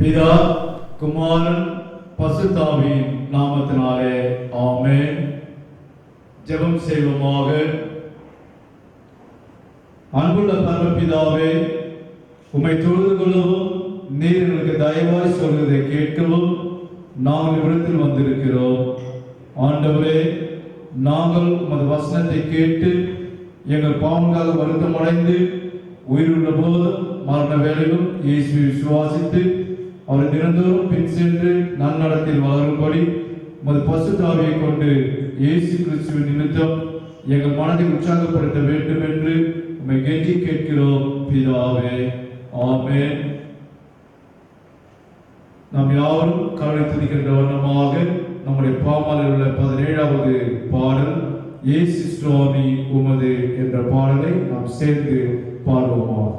பிதா குமாரன் பசுத்தாவின் நாமத்தினாலே ஆமென். ஜெபம் செய்வோமாக. அன்புள்ள பரமபிதாவே, உம்மை தொழுது கொள்ளவும் நீர் எனக்கு தயவாய் சொல்வதை கேட்கவும் நாங்கள் இடத்தில் வந்திருக்கிறோம். ஆண்டவரே, நாங்கள் உமது வசனத்தை கேட்டு எங்கள் பாவங்களுக்காக வருத்தமடைந்து உயிருள்ள போதும் மரண வேளையிலும் இயேசுவை விசுவாசித்து அவரை தினந்தோறும் பின் சென்று நன்னடத்தில் வளரும்படி உமது பசுத்தாவியை கொண்டு இயேசு கிறிஸ்துவின் நிமித்தம் எங்கள் மனதை உற்சாகப்படுத்த வேண்டும் என்று உம்மை கெஞ்சி கேட்கிறோம் பிதாவே. ஆமென். நாம் யாவரும் கருணை துதிக்கின்ற வண்ணமாக நம்முடைய பாமாலையில் உள்ள 17வது பாடல் இயேசு சுவாமி உமது என்ற பாடலை நாம் சேர்ந்து பாடுவோமாக.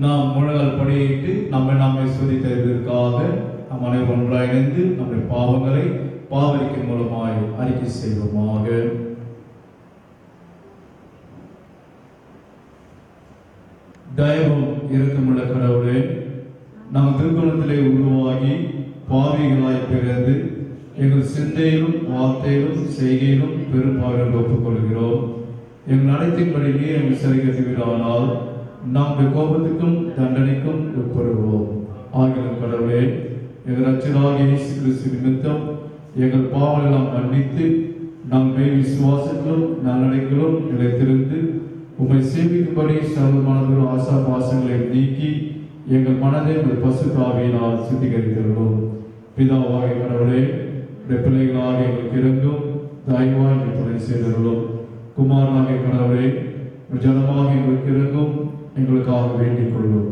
நாம் முழங்கால் படியிட்டு நம்மை நாமே சோதித்ததற்காக நம் அனைவரும் ஒன்றாய் இணைந்து நம்முடைய பாவங்களை பாவரிக்கை மூலமாய் அறிக்கை செய்வோமாக. தயவும் இரக்கமுள்ள கடவுளே, நாம் திருக்குணத்திலே உருவாகி பாவிகளாய் பிறந்து எங்கள் சிந்தையிலும் வார்த்தையிலும் செய்கையிலும் பெரும்பாலும் ஒப்புக்கொள்கிறோம். எங்கள் அனைத்தின்படி நீர் எங்கள் சரிகட்டுவீரானால் நம்முடைய கோபத்துக்கும் தண்டனைக்கும் உட்படுவோம். ஆகிலும் கடவுளே, எங்கள் ரட்சகராகிய இயேசு கிறிஸ்து நிமித்தம் எங்கள் பாவங்களெல்லாம் மன்னித்து நம் மேல் விசுவாசத்திலும் நன்னடைகளும் நிலைத்திருந்து உம்மை சேவிக்கும்படி சர்வமானதொரு ஆசா பாசங்களை நீக்கி எங்கள் மனதை உங்கள் பசுத்தாவியினால் சுத்திகரித்திருந்தோம். பிதாவாகிய கடவுளே, பிள்ளைகளாக எங்களுக்கு இருந்தும் தயவாய் எங்கள் துணை செய்தவர்களும் குமாரனாகிய கடவுளே ஜனமாக எங்களுக்கு இருந்தும் எங்களுக்காக வேண்டிக் கொள்ளும்.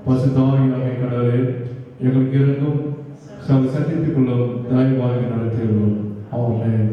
பசுதாவியாகிய கடவுளே எங்களுக்கு இருந்தும் சந்தித்துக் கொள்ளும் தயவாக நடத்தியுள்ளோம். ஆமென்.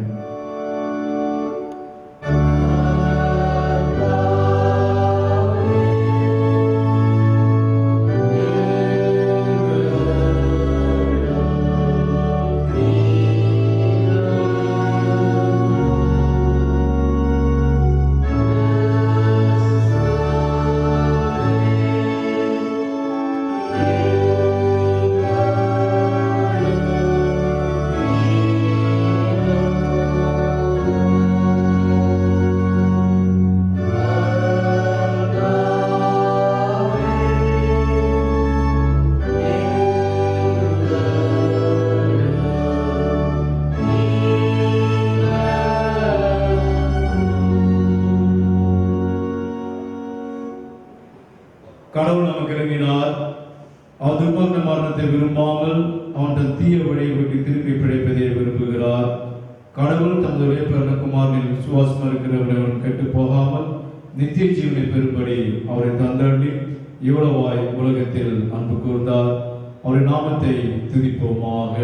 கடவுள் நமக்கு இறங்கினார். அவர் துர்மரண மரணத்தை விரும்பாமல் அவன் தீய வழியை விட்டு திருப்பி பிழைப்பதை விரும்புகிறார். கடவுள் தமது உழைப்பிறந்த குமாரனில் விசுவாசம் இருக்கிறவன் கெட்டு போகாமல் நித்திய ஜீவனை பெறும்படி அவரை தந்தள்ளி இவ்வளவாய் உலகத்தில் அன்பு கூர்ந்தார். அவருடைய நாமத்தை துதிப்போமாக.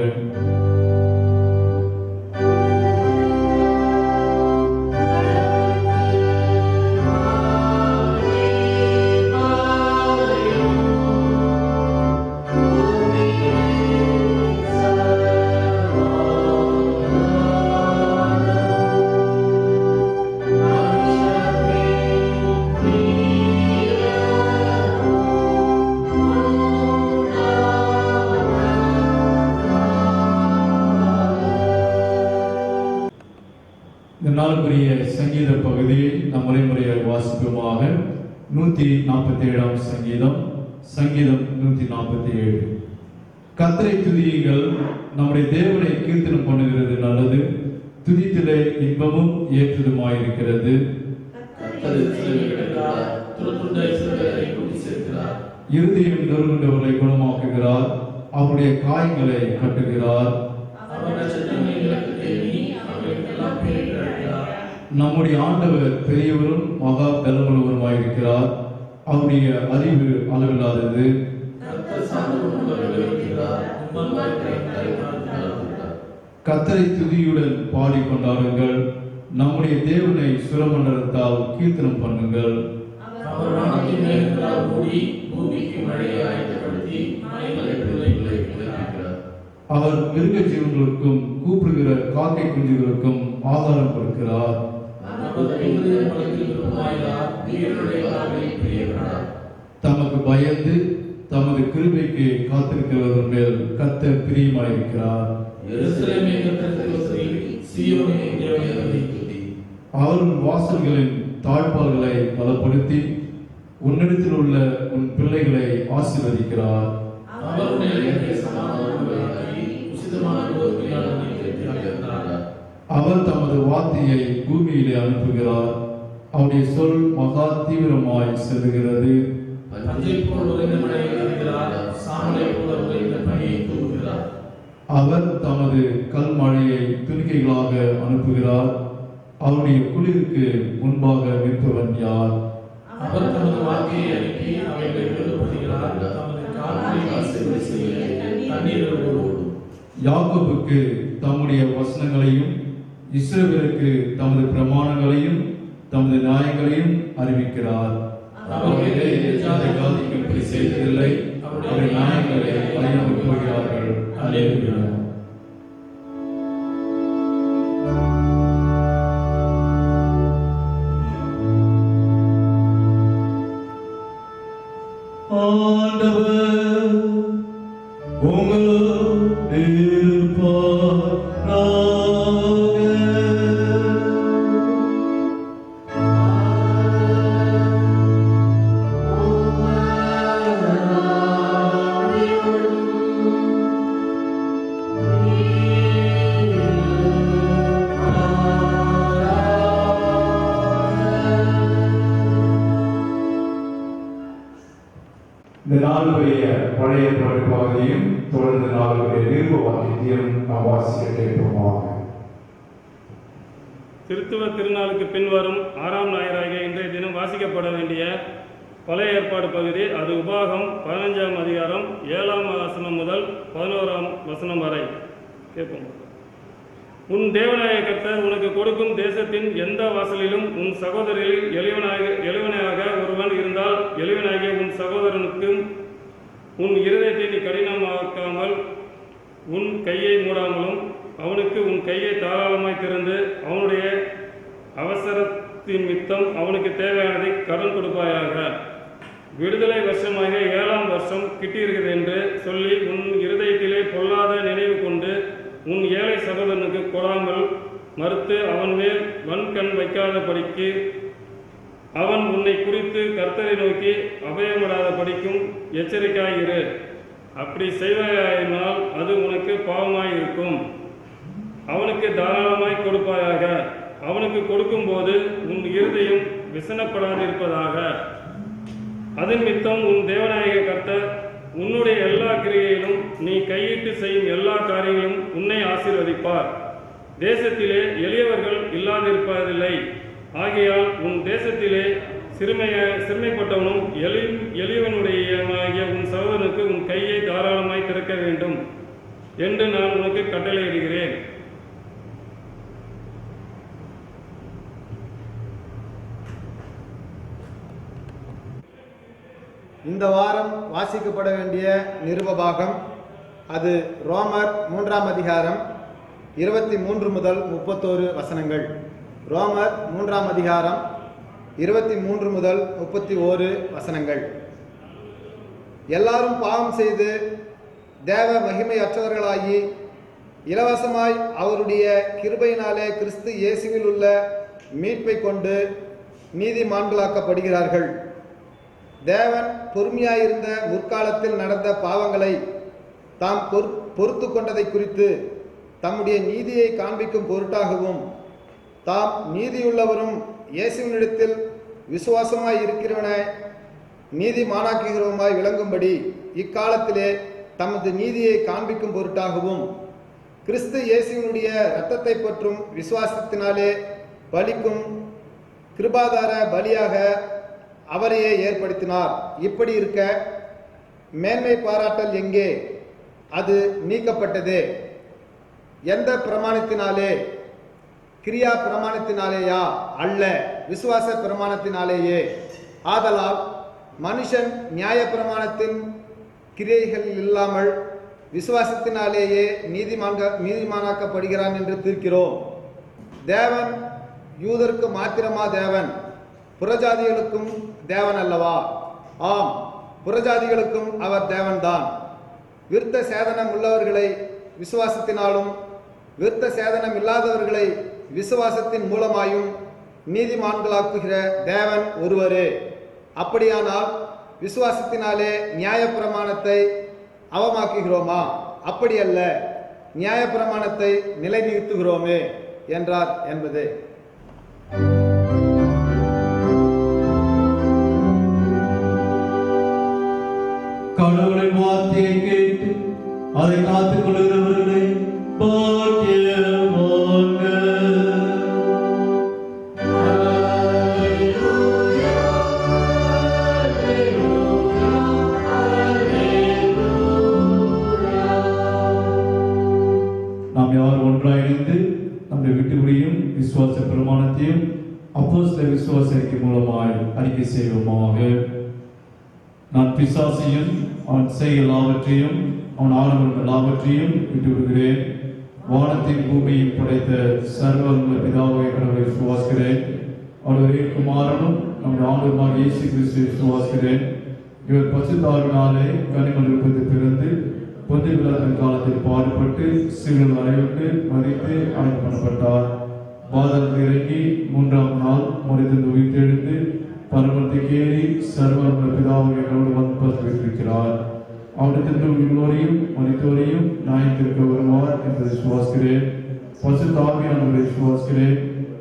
இந்த நாளுக்குரிய சங்கீத பகுதியை நம் முறைமுறையாக வாசிப்போமாக. 147 சங்கீதம், சங்கீதம் 147. கர்த்தரை துதியுங்கள், நம்முடைய தேவனை கீர்த்தனம் பண்ணுகிறது நல்லது, துதித்திலே இன்பமும் ஏற்றதுமாயிருக்கிறது. இருதயம் நொறுங்குண்டவர்களை குணமாக்குகிறார், அவருடைய காயங்களை கட்டுகிறார். நம்முடைய ஆண்டவர் பெரியவரும் மகா பலமுள்ளவருமாயிருக்கிறார், அவருடைய அறிவு அளவில்லாதது. கர்த்தரை துதியுடன் பாடிக்கொண்டாருங்கள், நம்முடைய தேவனை சுரமண்டலத்தால் கீர்த்தனம் பண்ணுங்கள். அவர் மிருக ஜீவன்களுக்கும் கூப்பிடுகிற காக்கை குஞ்சுகளுக்கும் ஆகாரம் கொடுக்கிறார். தமக்கு பயந்து தமது கிருபைக்கு காத்திருக்கிறவர்கள் மேல் கர்த்தர் பிரியமாயிருக்கிறார். அவர்கள் வாசல்களின் தாழ்பால்களை பலப்படுத்தி உன்னிடத்தில் உள்ள உன் பிள்ளைகளை ஆசீர்வதிக்கிறார். அவர் தமது வார்த்தையை பூமியிலே அனுப்புகிறார், அவருடைய சொல் மகா தீவிரமாய் செல்கிறது. அவர் தமது கல்மழையை துணிக்கைகளாக அனுப்புகிறார், அவருடைய குளிருக்கு முன்பாக நிற்பவன் யார்? அவர் தமது வார்த்தையை அனுப்பி அவைகளை விடுதலைப்படுத்துகிறார், தமது கால்களை ஆசீர்வதித்து தண்ணீரில் ஓடும். யாக்கோபுக்கு தம்முடைய வசனங்களையும் இஸ்ரவேலுக்கு தமது பிரமாணங்களையும் தமது நியாயங்களையும் அறிவிக்கிறார். இப்படி செய்ததில்லை, அவருடைய நியாயங்களை அறிந்து போகிறார்கள். அல்லேலூயா. ஆண்டவர் உங்களோடு இருப்பாராக. இந்த நாளுடைய பழைய பகுதியும் தொடர்ந்து நாளுடைய நிருப வாக்கியத்தையும் நாம் வாசிக்க கேட்போமாக. திருத்துவ திருநாளுக்கு பின்வரும் 6ஆம் ஞாயிறாகிய இன்றைய தினம் வாசிக்கப்பட வேண்டிய பழைய ஏற்பாடு பகுதி. அது உபாகம் 15ஆம் அதிகாரம் 7ஆம் வசனம் முதல் 11ஆம் வசனம் வரை கேட்போம். உன் தேவனாய கர்த்தர் உனக்கு கொடுக்கும் தேசத்தின் எந்த வாசலிலும் உன் சகோதரில் எளிவனாக ஒருவன் இருந்தால், எளிவனாகிய உன் சகோதரனுக்கும் உன் இருதயத்தை நீ கடினமாக்காமல் உன் கையை மூடாமலும் அவனுக்கு உன் கையை தாராளமாய் திறந்து அவனுடைய அவசரத்தின் மித்தம் அவனுக்கு தேவையானதை கடன் கொடுப்பாயாக. விடுதலை வருஷமாக 7ஆம் வருஷம் கிட்டியிருக்கிறது என்று சொல்லி உன் இருதயத்திலே பொல்லாத நினைவு கொண்டு உன் ஏழை சகோதரனுக்கு கொடாமல் மறுத்து அவன் மேல் வன்கண் வைக்காத படிக்கு அவன் உன்னை குறித்து கர்த்தரை நோக்கி அபயமிடாத படிக்கும் எச்சரிக்கையாயிரு. அப்படி செய்வாயினால் அது உனக்கு பாவமாயிருக்கும். அவனுக்கு தாராளமாய் கொடுப்பாயாக. அவனுக்கு கொடுக்கும்போது உன் இருதயம் விசனப்படாதிருப்பதாக. அதன் மித்தம் உன் தேவநாயக கர்த்தர் உன்னுடைய எல்லா கிரியையிலும் நீ கையிட்டு செய்யும் எல்லா காரியங்களும் உன்னை ஆசீர்வதிப்பார். தேசத்திலே எளியவர்கள் இல்லாதிருப்பதில்லை. ஆகையால் உன் தேசத்திலே சிறுமைப்பட்டவனும் எளியவனுடைய உன் சகோதரனுக்கு உன் கையை தாராளமாய் திறக்க வேண்டும் என்று நான் உனக்கு கட்டளையிடுகிறேன். இந்த வாரம் வாசிக்கப்பட வேண்டிய நிருபபாகம் அது ரோமர் 3ஆம் அதிகாரம் 23 முதல் 31 வசனங்கள். ரோமர் 3ஆம் அதிகாரம் 23 முதல் 31 வசனங்கள். எல்லாரும் பாவம் செய்து தேவ மகிமையற்றவர்களாகி இலவசமாய் அவருடைய கிருபையினாலே கிறிஸ்து இயேசுவில் உள்ள மீட்பை கொண்டு நீதிமான்களாக்கப்படுகிறார்கள். தேவன் பொறுமையாயிருந்த முற்காலத்தில் நடந்த பாவங்களை தாம் பொறுத்து கொண்டதை குறித்து தம்முடைய நீதியை காண்பிக்கும் பொருட்டாகவும் தாம் நீதியுள்ளவரும் இயேசுவினிடத்தில் விசுவாசமாய் இருக்கிறவனை நீதிமானாக்குகிறவமாய் விளங்கும்படி இக்காலத்திலே தமது நீதியை காண்பிக்கும் பொருட்டாகவும் கிறிஸ்து இயேசுவினுடைய இரத்தத்தை பற்றும் விசுவாசத்தினாலே பலிக்கும் கிருபாதார பலியாக அவரையே ஏற்படுத்தினார். இப்படி இருக்க மேன்மை பாராட்டல் எங்கே? அது நீக்கப்பட்டதே. எந்த பிரமாணத்தினாலே? கிரியா பிரமாணத்தினாலேயா? அல்ல, விசுவாச பிரமாணத்தினாலேயே. ஆதலால் மனுஷன் நியாய பிரமாணத்தின் கிரியைகள் இல்லாமல் விசுவாசத்தினாலேயே நீதிமானாக்கப்படுகிறான் என்று தீர்க்கிறோம். தேவன் யூதருக்கு மாத்திரமா தேவன்? புறஜாதிகளுக்கும் தேவன் அல்லவா? ஆம், புறஜாதிகளுக்கும் அவர் தேவன்தான். விருத்த சேதனம் உள்ளவர்களை விசுவாசத்தினாலும் விருத்த சேதனம் இல்லாதவர்களை விசுவாசத்தின் மூலமாயும் நீதிமான்களாக்குகிற தேவன் ஒருவரே. அப்படியானால் விசுவாசத்தினாலே நியாயப்பிரமாணத்தை அவமாக்குகிறோமா? அப்படியல்ல, நியாயப்பிரமாணத்தை நிலைநிறுத்துகிறோமே என்றார் என்பதே. கடவுளின் வார்த்தையை கேட்டு அதை காத்துக் கொள்கிறவர்களை பாக்கியவான்கள். நாம் யார் ஒன்றாயிருந்து நம்முடைய விட்டுவிடையும் விசுவாச பிரமாணத்தையும் அப்போஸ்தலர் விசுவாச அறிக்கை மூலமாய் அறிக்கை செய்வோமாக. நான் பிசாசையும் அவன் செய்ய எல்லாவற்றையும் அவன் ஆளுநர்கள் எல்லாவற்றையும் விட்டு விடுகிறேன். வானத்தின் பூமியையும் படைத்த சர்வவல்ல பிதாவை கடவுளை விசுவாசிக்கிறேன். அவருடைய குமாரனும் நம்முடைய ஆண்டவராகிய இயேசு கிறிஸ்துவை விசுவாசிக்கிறேன். இவர் பசுத்தாவினாலே கனிமலுக்கு பிறந்து பொது விழாத்தின் காலத்தில் பாடுபட்டு சிறுகள் அறைவிட்டு மறித்து அழைப்பு பண்ணப்பட்டார். பாதத்தில் இறங்கி 3ஆம் நாள் மனிதன் உயிர்த்தெழுந்து பரமத்துக்கு ஏறி சர்வவல்ல பிதாவுடைய கடவுள் வந்திருக்கிறார். அவரிடத்திற்கு உள்ளோரையும் மனிதோரையும் நியாயத்திற்கு வருவார் என்று விசுவாசிக்கிறேன். பசுத்த ஆவியானவரை விசுவாசிக்கிறேன்.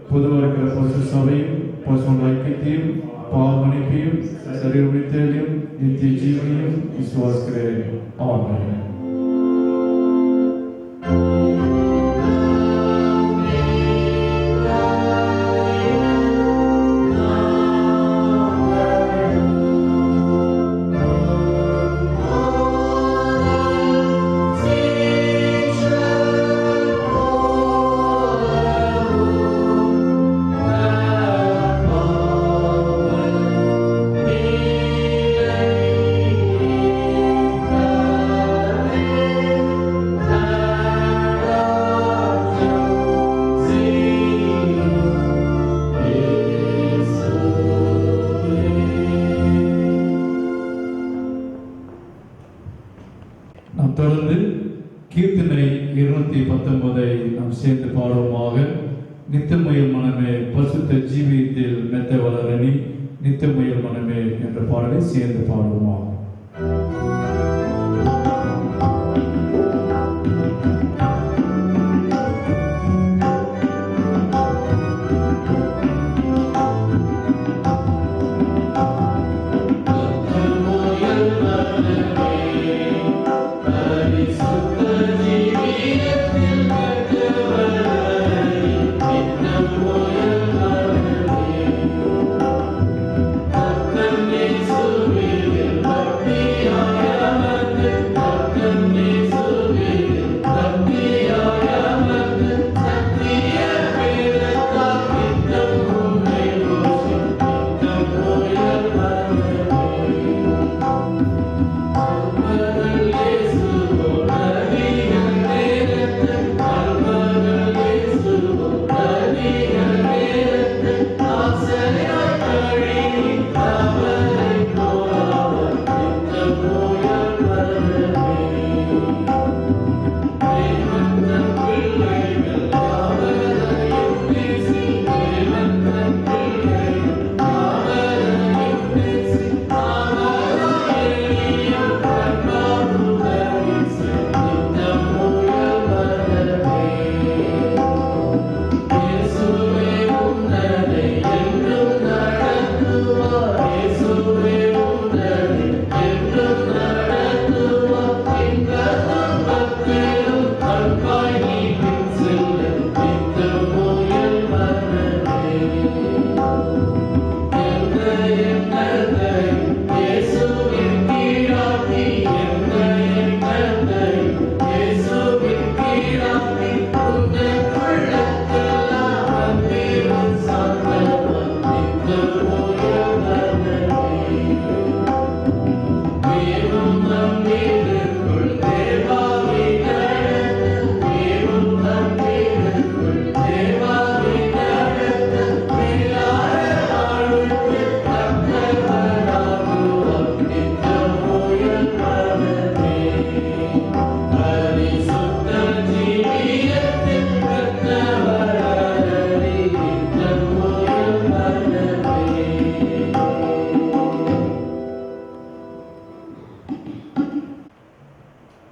பொதுவாக இருக்கிற பசு சபையும் பசுவோட ஐக்கியத்தையும் பாவமன்னிப்பையும் சரீர விடுதலையும் நித்திய ஜீவனையும் விசுவாசிக்கிறேன். ஆமென். மனமே பசுத்த ஜீவியத்தில் மெத்த வளரணி நித்தமுயல் மனமே என்ற பாடலை சேர்ந்து பாடுவோமா.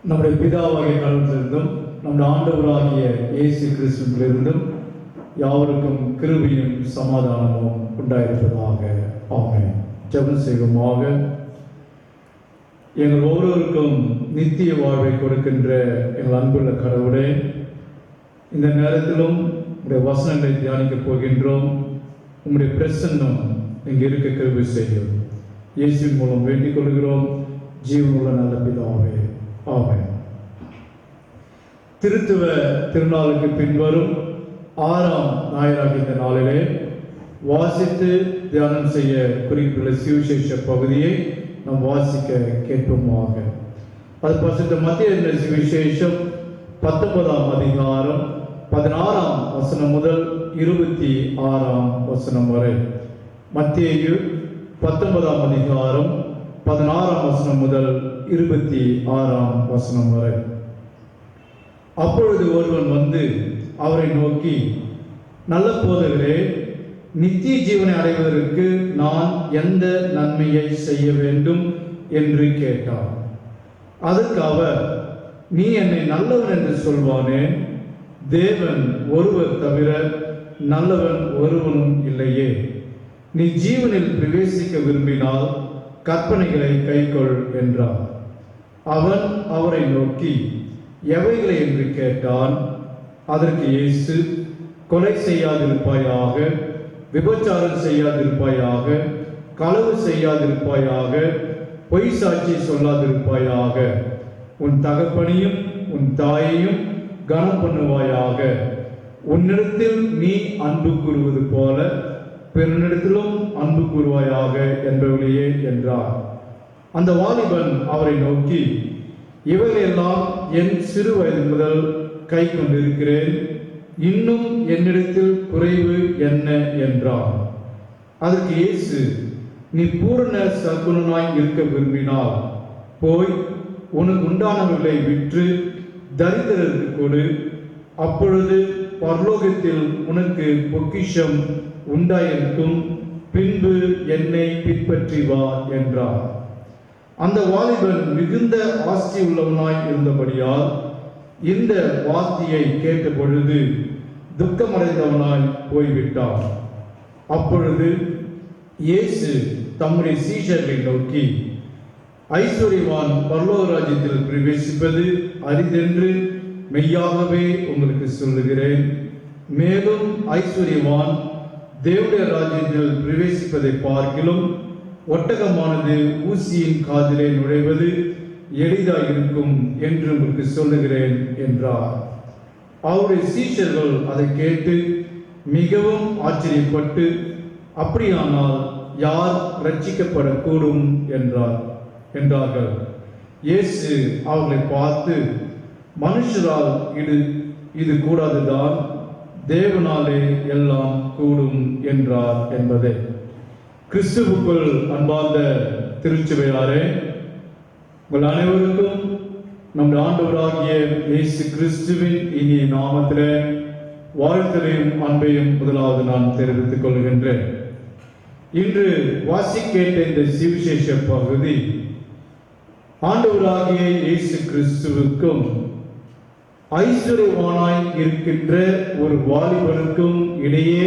நம்முடைய பிதாவாகிய கடவுளிலிருந்தும் நம்முடைய ஆண்டவராகிய இயேசு கிறிஸ்துவிலிருந்தும் யாவருக்கும் கிருபையும் சமாதானமும் உண்டாயிருப்பதாக. ஆமென். ஜெபம் செய்வோமாக. எங்கள் ஒவ்வொருவருக்கும் நித்திய வாழ்வை கொடுக்கின்ற எங்கள் அன்புள்ள கடவுளே, இந்த நேரத்திலும் உங்களுடைய வசனங்களை தியானிக்கப் போகின்றோம். உங்களுடைய பிரசன்னம் இங்கே இருக்க கிருபை செய்யும். இயேசுவின் மூலம் வேண்டிக் கொள்கிறோம் ஜீவனுள்ள நல்ல பிதாவே. ஆமென். திருத்துவ திருநாளுக்கு பின்வரும் 6ஆம் ஞாயிறாகிய இந்த நாளிலே வாசித்து தியானம் செய்ய குறிப்பிட்ட சுவிசேஷ பகுதியை நாம் வாசிக்க கேட்போமாக. அது பரிசுத்த மத்தேயு சுவிசேஷம் 19ஆம் அதிகாரம் 16ஆம் வசனம் முதல் 26ஆம் வசனம் வரை. மத்தேயு 19ஆம் அதிகாரம் 16ஆம் வசனம் முதல் 26ஆம் வசனம் வரை. அப்பொழுது ஒருவன் வந்து அவரை நோக்கி, நல்ல போதகரே, நித்திய ஜீவனை அடைவதற்கு நான் எந்த நன்மையை செய்ய வேண்டும் என்று கேட்டார். அதற்கு அவர், நீ என்னை நல்லவன் என்று சொல்வானேன்? தேவன் ஒருவர் தவிர நல்லவன் ஒருவனும் இல்லையே. நீ ஜீவனில் பிரவேசிக்க விரும்பினால் கற்பனைகளை கைக்கொள் என்றார். அவன் அவரை நோக்கி, எவைகளை என்று கேட்டான். அதற்கு இயேசு, கொலை செய்யாதிருப்பாயாக, விபச்சாரம் செய்யாதிருப்பாயாக, களவு செய்யாதிருப்பாயாக, பொய் சாட்சி சொல்லாதிருப்பாயாக, உன் தகப்பனையும் உன் தாயையும் கனம் பண்ணுவாயாக, உன்னிடத்தில் நீ அன்பு கூறுவது போல பிறனிடத்திலும் அன்பு கூறுவாயாக என்பவளையே என்றார். அந்த வாலிபன் அவரை நோக்கி, இவையெல்லாம் என் சிறு வயது முதல் கை கொண்டிருக்கிறேன், இன்னும் என்னிடத்தில் குறைவு என்ன என்றார். அதற்கு இயேசு, நீ பூரண சற்குணனாய் இருக்க விரும்பினால் போய் உனக்கு உண்டானவர்களை விற்று தரித்திரருக்கு கொடு, அப்பொழுது பரலோகத்தில் உனக்கு பொக்கிஷம் உண்டாயிருக்கும், பின்பு என்னை பின்பற்றி வா என்றார். அந்த வாலிபன் மிகுந்த ஆஸ்தி உள்ளவனாய் இருந்தபடியால் இந்த வார்த்தையை கேட்ட பொழுது துக்கமடைந்தவனாய் போய்விட்டான். அப்பொழுது இயேசு தம்முடைய சீஷர்களை நோக்கி, ஐஸ்வர்யவான் பரலோக ராஜ்யத்தில் பிரவேசிப்பது அரிதென்று மெய்யாகவே உங்களுக்கு சொல்லுகிறேன். மேலும் ஐஸ்வர்யவான் தேவனுடைய ராஜ்யத்தில் பிரவேசிப்பதை பார்க்கிலும் ஒட்டகமானது ஊசியின் காதிலே நுழைவது எளிதாயிருக்கும் என்று உங்களுக்கு சொல்லுகிறேன் என்றார். அவருடைய சீஷர்கள் அதை கேட்டு மிகவும் ஆச்சரியப்பட்டு, அப்படியானால் யார் ரட்சிக்கப்படக்கூடும் என்றார்கள். இயேசு அவர்களை பார்த்து, மனுஷரால் இது கூடாதுதான், தேவனாலே எல்லாம் கூடும் என்றார் என்பதே. கிறிஸ்துவுக்குள் அன்பார்ந்த திருச்சபையாரே, உங்கள் அனைவருக்கும் நம் ஆண்டவராகிய இயேசு கிறிஸ்துவின் இனிய நாமத்திலே வாழ்த்தலையும் அன்பையும் முதலாவது நான் தெரிவித்துக் கொள்கின்றேன். இன்று வாசிக்கேட்ட இந்த சுவிசேஷ பகுதி ஆண்டவராகிய இயேசு கிறிஸ்துவுக்கும் ஐஸ்வர்யவானாய் இருக்கின்ற ஒரு வாலிபனுக்கும் இடையே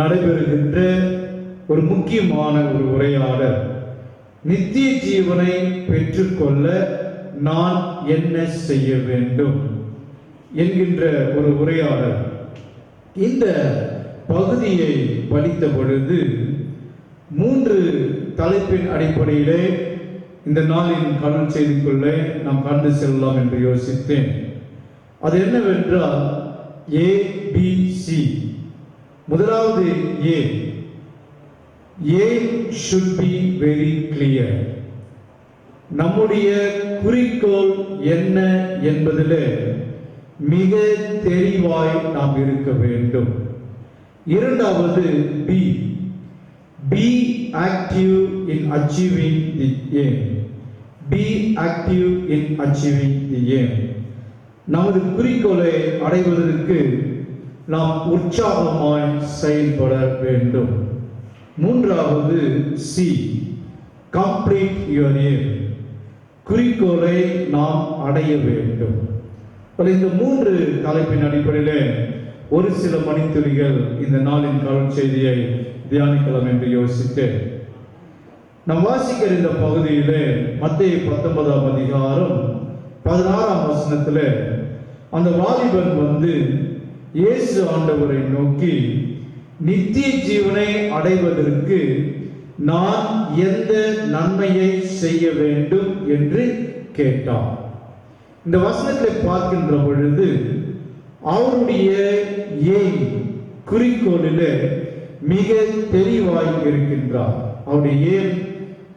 நடைபெறுகின்ற ஒரு முக்கியமான ஒரு உரையாடல். நித்திய ஜீவனை பெற்றுக்கொள்ள நான் என்ன செய்ய வேண்டும் என்கின்ற ஒரு உரையாடல். இந்த பகுதியை படித்த பொழுது 3 தலைப்பின் அடிப்படையிலே இந்த நாளின் கடல் செய்திக்குள்ளே நாம் கண்டு செல்லலாம் என்று யோசித்தேன். அது என்னவென்றால் ABC. முதலாவது aim should be very clear. நம்முடைய குறிக்கோள் என்ன என்பதிலே மிக தெளிவாய் நாம் இருக்க வேண்டும். இரண்டாவது be active in achieving the aim. Be active in achieving the aim. நமது குறிக்கோளை அடைவதற்கு நாம் உற்சாகமாய் செயல்பட வேண்டும். மூன்றாவது C, complete your aim. குறிக்கோளை நாம் அடைய வேண்டும். இந்த 3 தலைப்பின் அடிப்படையிலே ஒரு சில மணித்துளிகள் இந்த நாளின் காலம் செய்தியை தியானிக்கலாம் என்று யோசித்தேன். நாம் வாசிக்கிற இந்த பகுதியிலே மத்தேயு 19ஆம் அதிகாரம் 16ஆம் வசனத்திலே அந்த வாலிபன் வந்து இயேசு ஆண்டவரை நோக்கி, நித்திய ஜீவனை அடைவதற்கு நான் எந்த நன்மையை செய்ய வேண்டும் என்று கேட்டான். இந்த வசனத்தை பார்க்கின்ற பொழுது அவருடைய குறிக்கோளிலே மிக தெளிவாய் இருக்கின்றார். அவருடைய aim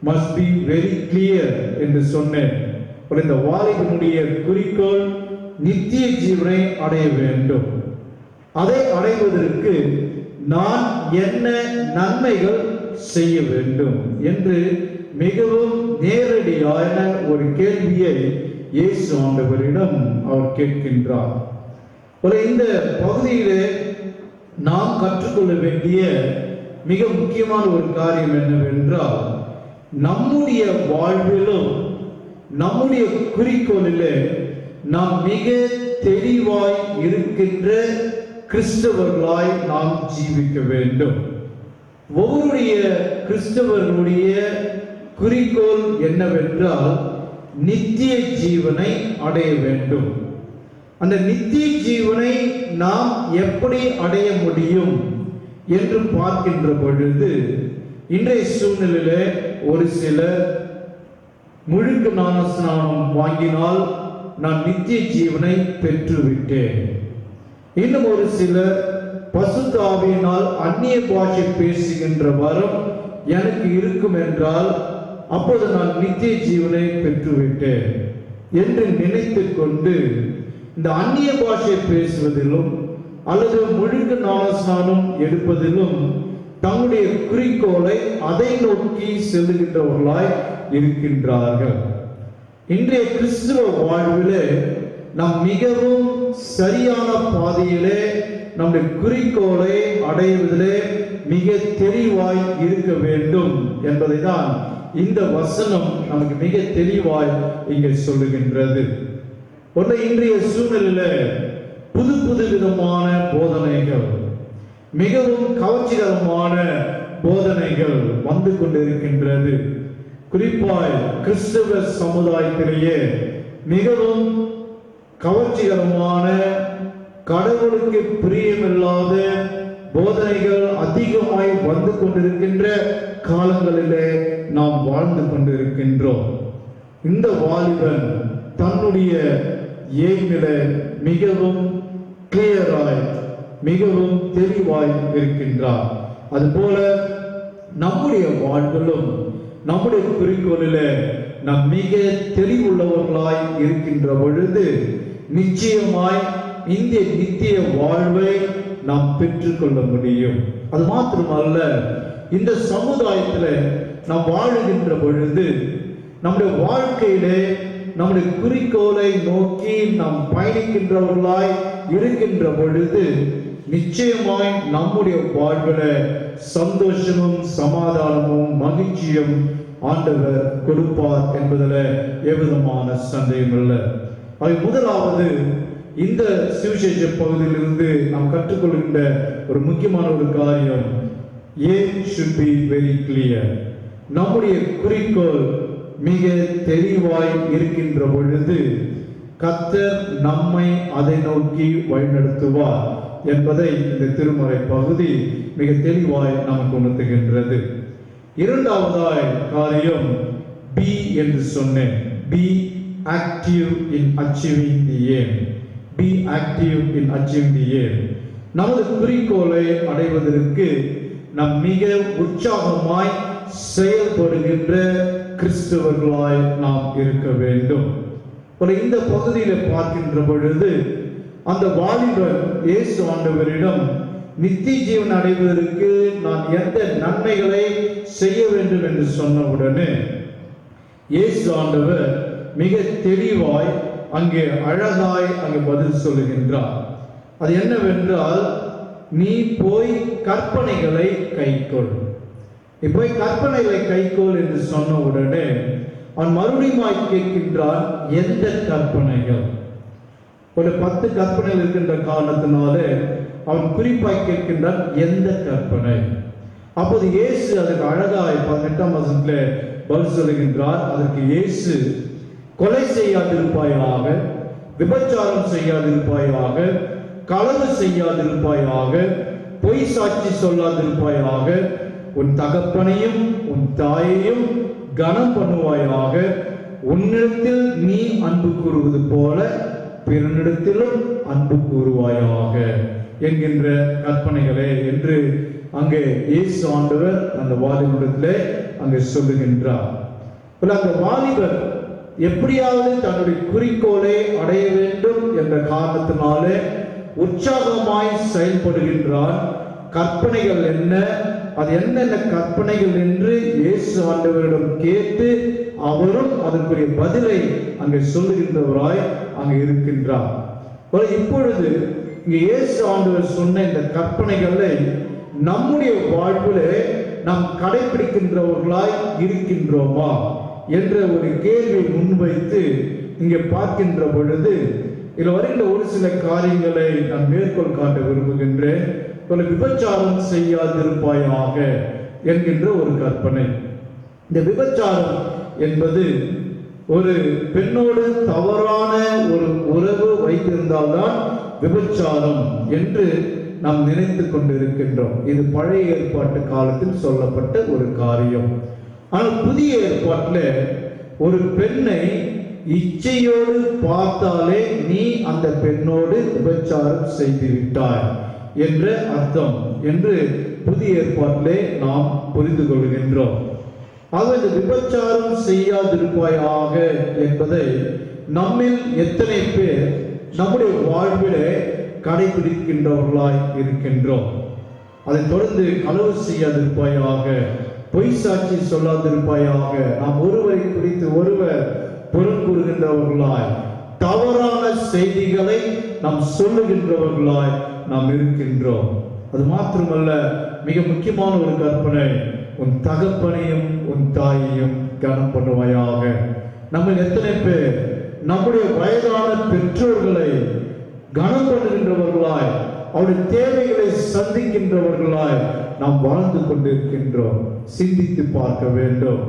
must be very clear என்று சொன்னேன். இந்த வாலிபனுடைய குறிக்கோள் நித்திய ஜீவனை அடைய வேண்டும். அதை அடைவதற்கு நான் என்ன நன்மைகள் செய்ய வேண்டும் என்று மிகவும் நேரடியான ஒரு கேள்வியை இயேசு ஆண்டவரிடம் அவர் கேட்கின்றார். இந்த பகுதியிலே நாம் கற்றுக்கொள்ள வேண்டிய மிக முக்கியமான ஒரு காரியம் என்னவென்றால், நம்முடைய வாழ்விலும் நம்முடைய குறிக்கோளிலே நாம் மிக தெளிவாய் இருக்கின்ற கிறிஸ்தவர்களாய் நாம் ஜீவிக்க வேண்டும். ஒவ்வொருடைய கிறிஸ்தவர்களுடைய குறிக்கோள் என்னவென்றால் நித்திய ஜீவனை அடைய வேண்டும். அந்த நித்திய ஜீவனை நாம் எப்படி அடைய முடியும் என்று பார்க்கின்ற பொழுது இன்றைய சூழ்நிலையிலே ஒரு சிலர் முழுக்க ஞானஸ்நானம் வாங்கினால் நான் நித்திய ஜீவனை பெற்றுவிட்டேன். இன்னும் ஒரு சிலர் பசுத்த ஆவியினால் அந்நிய பாஷை பேசுகின்ற வரம் எனக்கு இருக்கும் என்றால் அப்போது நான் நித்திய ஜீவனை பெற்றுவிட்டேன் என்று நினைத்து கொண்டு இந்த அந்நிய பாஷை பேசுவதிலும் அல்லது முழுக்க ஞானஸ்நானம் எடுப்பதிலும் தங்களுடைய குறிக்கோளை அதை நோக்கி செல்லுகின்றவர்களாய் இருக்கின்றார்கள். இன்றைய கிறிஸ்துவ வாழ்விலே நாம் மிகவும் சரியான பாதையிலே நம்முடைய குறிக்கோளை அடைவதிலே மிக தெளிவாய் இருக்க வேண்டும் என்பதை தான் இந்த வசனம் நமக்கு மிக தெளிவாய் இங்கே சொல்லுகின்றது. ஒன்று, இன்றைய சூழ்நிலையில புது புது விதமான போதனைகள், மிகவும் கவர்ச்சிகரமான போதனைகள் வந்து கொண்டிருக்கின்றது. குறிப்பாய் கிறிஸ்தவ சமுதாயத்திலேயே மிகவும் கவர்ச்சிகரமான, கடவுளுக்கு பிரியமில்லாத போதனைகள் அதிகமாய் வந்து கொண்டிருக்கின்ற காலங்களிலே நாம் வாழ்ந்து கொண்டிருக்கின்றோம். இந்த வாலிபன் தன்னுடைய ஏய்மில மிகவும் கிளியராய், மிகவும் தெளிவாய் இருக்கின்றார். அதுபோல நம்முடைய வாழ்விலும் நம்முடைய குறிக்கோளில நாம் மிக தெளிவுள்ளவர்களாய் இருக்கின்ற பொழுது நிச்சயமாய் இந்த நித்திய வாழ்வை நாம் பெற்றுக்கொள்ள முடியும். அது மாத்திரமல்ல, இந்த சமுதாயத்துல நாம் வாழுகின்ற பொழுது நம்முடைய வாழ்க்கையிலே நம்முடைய குறிக்கோளை நோக்கி நாம் பயணிக்கின்றவர்களாய் இருக்கின்ற பொழுது நிச்சயமாய் நம்முடைய வாழ்வில சந்தோஷமும் சமாதானமும் மகிழ்ச்சியும் ஆண்டவர் கொடுப்பார் என்பதில் எவ்விதமான சந்தேகம் இல்லை. அது முதலாவது, இந்த சுவிசேஷ பகுதியிலிருந்து நாம் கற்றுக்கொள்கின்ற ஒரு முக்கியமான ஒரு காரியம், aim should be very clear. நம்முடைய குறிக்கோள் மிக தெளிவாய் இருக்கின்ற பொழுது கர்த்தர் நம்மை அதை நோக்கி வழிநடத்துவார் என்பதை இந்த திருமறை பகுதி மிக தெளிவாய் நமக்கு உணர்த்துகின்றது. இரண்டாவதாய் காரியம் பி என்று சொன்னேன். Be active in achieving the aim. Be active in achieving the aim. நமது குறிக்கோளை அடைவதற்கு நாம் மிக உற்சாகமாய் செயல்படுகின்ற கிறிஸ்தவர்களாய் நாம் இருக்க வேண்டும். இந்த பகுதியில பார்க்கின்ற பொழுது அந்த வாலிபர் இயேசு ஆண்டவரிடம் நித்திய ஜீவன் அடைவதற்கு நான் எந்த நன்மைகளை செய்ய வேண்டும் என்று சொன்னவுடனே இயேசு ஆண்டவர் மிக தெளிவாய் அங்கே அழகாய் அங்கே பதில் சொல்லுகின்றார். அது என்னவென்றால், நீ போய் கற்பனைகளை கைக்கொள். நீ போய் கற்பனைகளை கைக்கொள் என்று சொன்ன உடனே அவன் மறுபடியும் கேட்கின்றான், எந்த கற்பனைகள்? ஒரு 10 கற்பனைகள் இருக்கின்ற காரணத்தினாலே அவன் குறிப்பாய் கேட்கின்றான், எந்த கற்பனை? அப்போது இயேசு அதற்கு அழகாய் 18ஆம் வசனத்திலே பதில் சொல்லுகின்றார். அதற்கு இயேசு, கொலை செய்யாதிருப்பாயாக, விபச்சாரம் செய்யாதிருப்பாயாக, களவு செய்யாதிருப்பாயாக, பொய் சாட்சி சொல்லாதிருப்பாயாக, உன் தகப்பனையும் உன் தாயையும் கனம் பண்ணுவாயாக, உன்னிடத்தில் நீ அன்பு கூறுவது போல பிறனிடத்திலும் அன்பு கூறுவாயாக என்கின்ற கற்பனைகளே என்று அங்கே இயேசு ஆண்டவர் அந்த வாலிபரிடத்திலே அங்கே சொல்லுகின்றார். அந்த வாலிபர் எப்படியாவது தன்னுடைய குறிக்கோளை அடைய வேண்டும் என்ற காரணத்தினாலே உற்சாகமாய் செயல்படுகின்றார். கற்பனைகள் என்ன, அது என்னென்ன கற்பனைகள் என்று இயேசு ஆண்டவரிடம் கேட்டு அவரும் அதற்குரிய பதிலை அங்கே சொல்லுகின்றவராய் அங்கே இருக்கின்றார். இப்பொழுது இங்கே இயேசு ஆண்டவர் சொன்ன இந்த கற்பனைகளை நம்முடைய வாழ்விலே நாம் கடைபிடிக்கின்றவர்களாய் இருக்கின்றோமா என்ற ஒரு கேள்வியை முன்வைத்து இங்கே பார்க்கின்ற பொழுது இதில் வருகின்ற ஒரு சில காரியங்களை நான் மேற்கோள் காட்ட விரும்புகின்றேன். விபச்சாரம் செய்யாதிருப்பாயாக என்கின்ற ஒரு கற்பனை. இந்த விபச்சாரம் என்பது ஒரு பெண்ணோடு தவறான ஒரு உறவு வைத்திருந்தால்தான் விபச்சாரம் என்று நாம் நினைத்து கொண்டிருக்கின்றோம். இது பழைய ஏற்பாட்டு காலத்தில் சொல்லப்பட்ட ஒரு காரியம். ஆனால் புதிய ஏற்பாட்டில் ஒரு பெண்ணை இச்சையோடு பார்த்தாலே நீ அந்த பெண்ணோடு விபச்சாரம் செய்து விட்டாய் என்ற அர்த்தம் என்று புதிய ஏற்பாட்டிலே நாம் புரிந்து கொள்கின்றோம். ஆக இந்த விபச்சாரம் செய்யாதிருப்பாயாக என்பதை நம்மில் எத்தனை பேர் நம்முடைய வாழ்விலே கடைபிடிக்கின்றவர்களாய் இருக்கின்றோம்? அதை தொடர்ந்து களவு செய்யாதிருப்பாயாக, பொய் சாட்சி சொல்லாதிருப்பாயாக, நாம் ஒருவரை குறித்து ஒருவர் பொருள் கூறுகின்றவர்களாய், தவறான செய்திகளை நாம் சொல்லுகின்றவர்களாய் நாம் இருக்கின்றோம். அது மாத்திரமல்ல, மிக முக்கியமான ஒரு கற்பனை, உன் தகப்பனையும் உன் தாயையும் கனம் பண்ணுவாயாக. நம்ம எத்தனை பேர் நம்முடைய வயதான பெற்றோர்களை கனம் பண்ணுகின்றவர்களாய், அவருடைய தேவைகளை சந்திக்கின்றவர்களாய் நாம் வாழ்ந்து கொண்டிருக்கின்றோம்? சிந்தித்து பார்க்க வேண்டும்.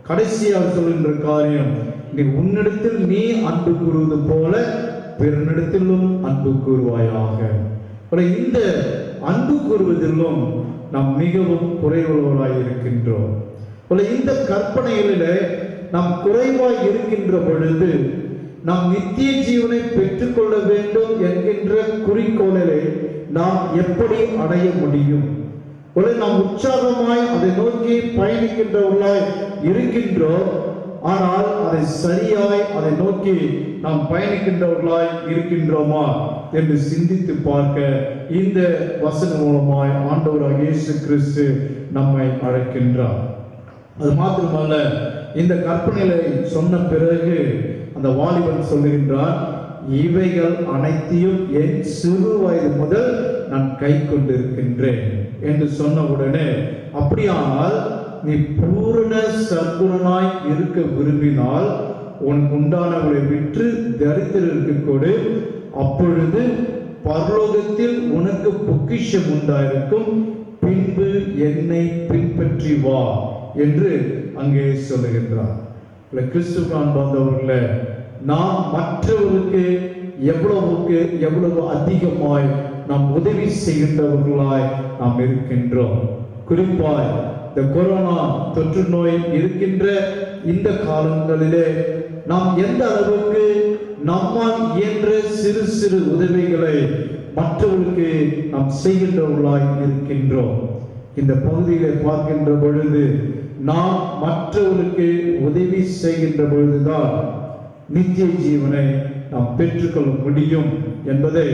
கடைசியாக சொல்கின்ற காரியம், நீ உன்னிடத்தில் நீ அன்பு கூறுவது போல பிறனிடத்திலும் அன்பு கூறுவாயாக. இந்த அன்பு கூறுவதிலும் நாம் மிகவும் குறைவுள்ளவராய் இருக்கின்றோம். இந்த கற்பனைகளிலே நாம் குறைவாய் இருக்கின்ற பொழுது நாம் நித்திய ஜீவனை பெற்றுக்கொள்ள வேண்டும் என்கின்ற குறிக்கோளை நாம் எப்படி அடைய முடியும்? நாம் உற்சாகமாய் அதை நோக்கி பயணிக்கின்றவர்களாய் இருக்கின்றோம். ஆனால் அதை சரியாய் அதை நோக்கி நாம் பயணிக்கின்றவர்களாய் இருக்கின்றோமா என்று சிந்தித்து பார்க்க இந்த வசனம் மூலமாய் ஆண்டவராகிய இயேசு கிறிஸ்து நம்மை அழைக்கின்றார். அது மாத்திரமல்ல, இந்த கற்பனைகளை சொன்ன பிறகு அந்த வாலிபன் சொல்லுகின்றான், இவைகள் அனைத்தையும் என் சிறு வயது முதல் நான் கை கொண்டிருக்கின்றேன் என்று சொன்ன உடனே, அப்படியானால் நீ பூரண சத்குணனாய் இருக்க விரும்பினால் உனக்கு உண்டானவரை விற்று தரித்திரருக்கு கொடு, அப்பொழுது பரலோகத்தில் உனக்கு பொக்கிஷம் உண்டாயிருக்கும், பின்பு என்னை பின்பற்றி வா என்று அங்கே சொல்லுகின்றார். கிறிஸ்துவுக்கு அன்பார்ந்தவர்களே, நாம் மற்றவர்களுக்கு எவ்வளவு அதிகமாய் நாம் உதவி செய்கின்றவர்களாய் நாம் இருக்கின்றோம். குறிப்பாய் இந்த கொரோனா தொற்று நோய் இருக்கின்ற இந்த காலங்களிலே நாம் எந்த அளவுக்கு நம்மால் இயன்ற சிறு சிறு உதவிகளை மற்றவர்களுக்கு நாம் செய்கின்றவர்களாய் இருக்கின்றோம். இந்த பகுதியிலே பார்க்கின்ற பொழுது நாம் மற்றவர்களுக்கு உதவி செய்கின்ற பொழுதுதான் நித்திய ஜீவனை நாம் பெற்றுக்கொள்ள முடியும் என்பதை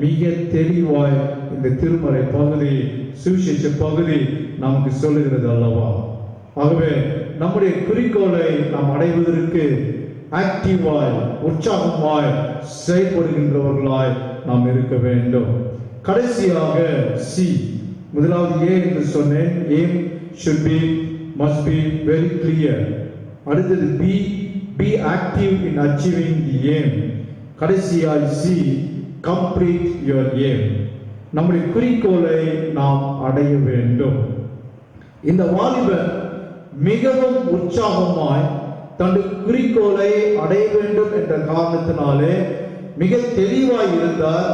மிக தெளிவாய் இந்த திருமறை பகுதி, சுவிசேஷ பகுதி நமக்கு சொல்லுகிறது அல்லவா? ஆகவே நம்முடைய குறிக்கோளை நாம் அடைவதற்கு ஆக்டிவாய், உற்சாகமாய் செயல்படுகின்றவர்களாய் நாம் இருக்க வேண்டும். கடைசியாக சி, முதலாவது ஏ என்று சொன்னேன், ஏம் should be, must be very clear. அடுத்தது be active in achieving the aim. கடைசியாய் சி, complete your aim. நம்முடைய குறிக்கோளை நாம் அடைய வேண்டும். இந்த வாலிபன் மிகவும் உற்சாகமாய் தன்னுடைய குறிக்கோளை அடைய வேண்டும் என்ற காரணத்தினாலே மிக தெளிவாய் இருந்தார்.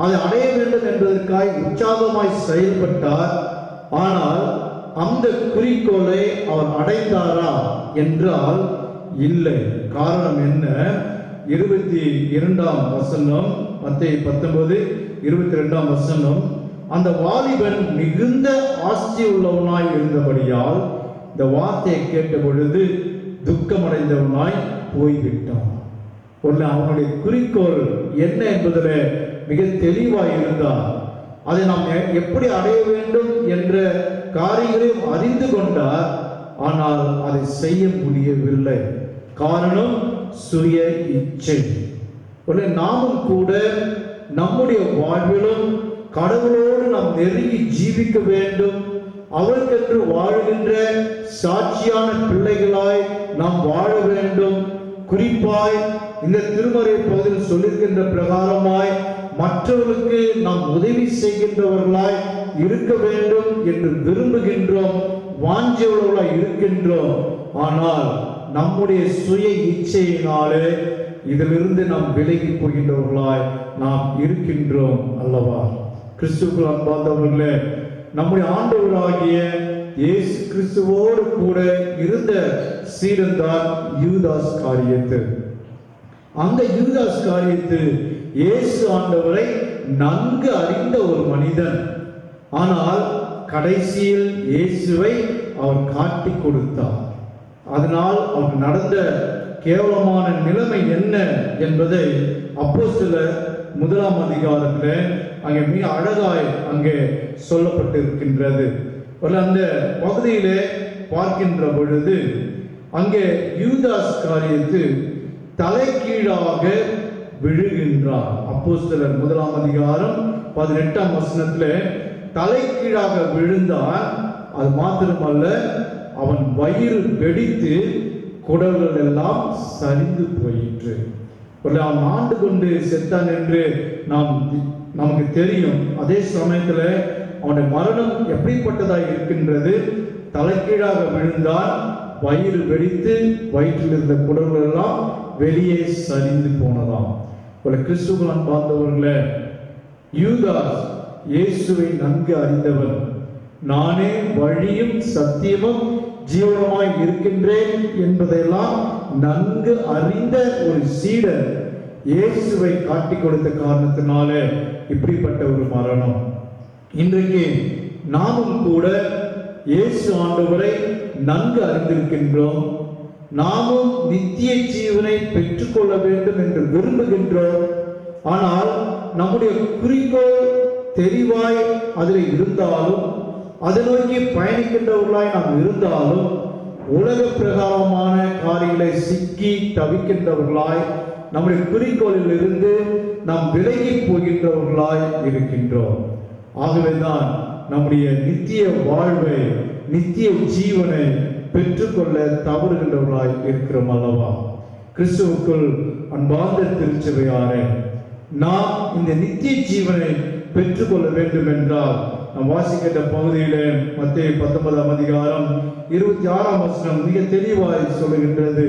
அதை அடைய வேண்டும் என்பதற்காய் உற்சாகமாய் செயல்பட்டார். ஆனால் அந்த குறிக்கோளை அவர் அடைந்தாரா என்றால் இல்லை. காரணம் என்ன? 22ஆம் வசனம், மத்தேயு 19:22ஆம் வசனம், அந்த வாலிபன் மிகுந்த ஆஸ்தி உள்ளவனாய் இருந்தபடியால் இந்த வார்த்தையை கேட்ட பொழுது துக்கமடைந்தவனாய் போய்விட்டான். அவனுடைய குறிக்கோள் என்ன என்பதில் மிக தெளிவாய் இருந்தார். அதை நாம் எப்படி அடைய வேண்டும் என்ற காரியங்களையும் அறிந்து கொண்டார். ஆனால் அதை செய்ய முடியவில்லை. காரணம் சுய இச்சை. நாமும் கூட நம்முடைய வாழ்விலும் கடவுளோடு நாம் நெருங்கி ஜீவிக்க வேண்டும். அவருக்கென்று வாழ்கின்ற சாட்சியான பிள்ளைகளாய் நாம் வாழ வேண்டும். குறிப்பாய் இந்த திருமறை பகுதியில் சொல்லியிருக்கின்ற பிரகாரமாய் மற்றவர்களுக்கு நாம் உதவி செய்கின்றவர்களாய் இருக்க வேண்டும் என்று விரும்புகின்றோம், வாஞ்சியுள்ளவர்களாய் இருக்கின்றோம். ஆனால் நம்முடைய சுய இச்சையினாலே இதிலிருந்து நாம் விலகி போகின்றவர்களாய் நாம் இருக்கின்றோம் அல்லவா? கிறிஸ்துவுக்குள் அன்பார்ந்தவர்களே, நம்முடைய ஆண்டவராகிய இயேசு கிறிஸ்துவோடு கூட இருந்த சீடன்தான் யூதாஸ் காரியத்து. அந்த யூதாஸ் காரியத்து இயேசு ஆண்டவரை நன்கு அறிந்த ஒரு மனிதன். ஆனால் கடைசியில் இயேசுவை அவர் காட்டி கொடுத்தார். அதனால் அவர் நடந்த கேவலமான நிலைமை என்ன என்பதை அப்போஸ்தலர் 1ஆம் அதிகாரத்தில் அங்கே மிக அழகாய் அங்கே சொல்லப்பட்டிருக்கின்றது. அந்த பகுதியிலே பார்க்கின்ற பொழுது அங்கே யூதாஸ் காரியத்து தலைகீழாக விழுகின்றார். அப்போஸ்தலர் 1ஆம் அதிகாரம் 18ஆம் வசனத்துல தலைகீழாக விழுந்தான். அது மாத்திரமல்ல, அவன் வயிறு வெடித்து குடல்கள் எல்லாம் சரிந்து போயிற்று. அவன் ஆண்டு கொண்டு செத்தான் என்று நமக்கு தெரியும். அதே சமயத்துல அவனுடைய மரணம் எப்படிப்பட்டதாக இருக்கின்றது? தலைகீழாக விழுந்தான், வயிறு வெடித்து வயிற்றில் இருந்த குடல்கள் எல்லாம் வெளியே சரிந்து போனதாம். கிறிஸ்துவுக்குள் அன்பார்ந்தவர்களே, யூதாஸ் இயேசுவை நன்கு அறிந்தவன். நானே வழியும் சத்தியமும் ஜீவனமாய் இருக்கின்றேன் என்பதையெல்லாம் நன்கு அறிந்த ஒரு சீடர் இயேசுவை காட்டிக் கொடுத்த காரணத்தினால இப்படிப்பட்ட ஒரு மரணம். இன்றைக்கு நாமும் கூட இயேசு ஆண்டவரை நன்கு அறிந்திருக்கின்றோம். நாமும் நித்திய ஜீவனை பெற்றுக்கொள்ள வேண்டும் என்று விரும்புகின்றோம். ஆனால் நம்முடைய குறிக்கோள் தெளிவாய் அதில் இருந்தாலும், அதை நோக்கி பயணிக்கின்றவர்களாய் நாம் இருந்தாலும், உலக பிரகாரமான காரியங்களை சிக்கி தவிக்கின்றவர்களாய், நம்முடைய குறிக்கோளில் இருந்து நாம் விலகி போகின்றவர்களாய் இருக்கின்றோம். ஆகவேதான் நம்முடைய நித்திய வாழ்வை, நித்திய ஜீவனை பெற்றுக்கொள்ள தவறுகின்றவர்களாய் இருக்கிறோம் அல்லவா? கிறிஸ்துவுக்குள் அன்பார்ந்த திருச்சபையாரே, நாம் இந்த நித்திய ஜீவனை பெற்றுக்கொள்ள வேண்டும் என்றால் நாம் வாசிக்கின்ற பகுதியில மத்தேயு 19ஆம் அதிகாரம் 26ஆம் வசனம் மிக தெளிவாய் சொல்லுகின்றது.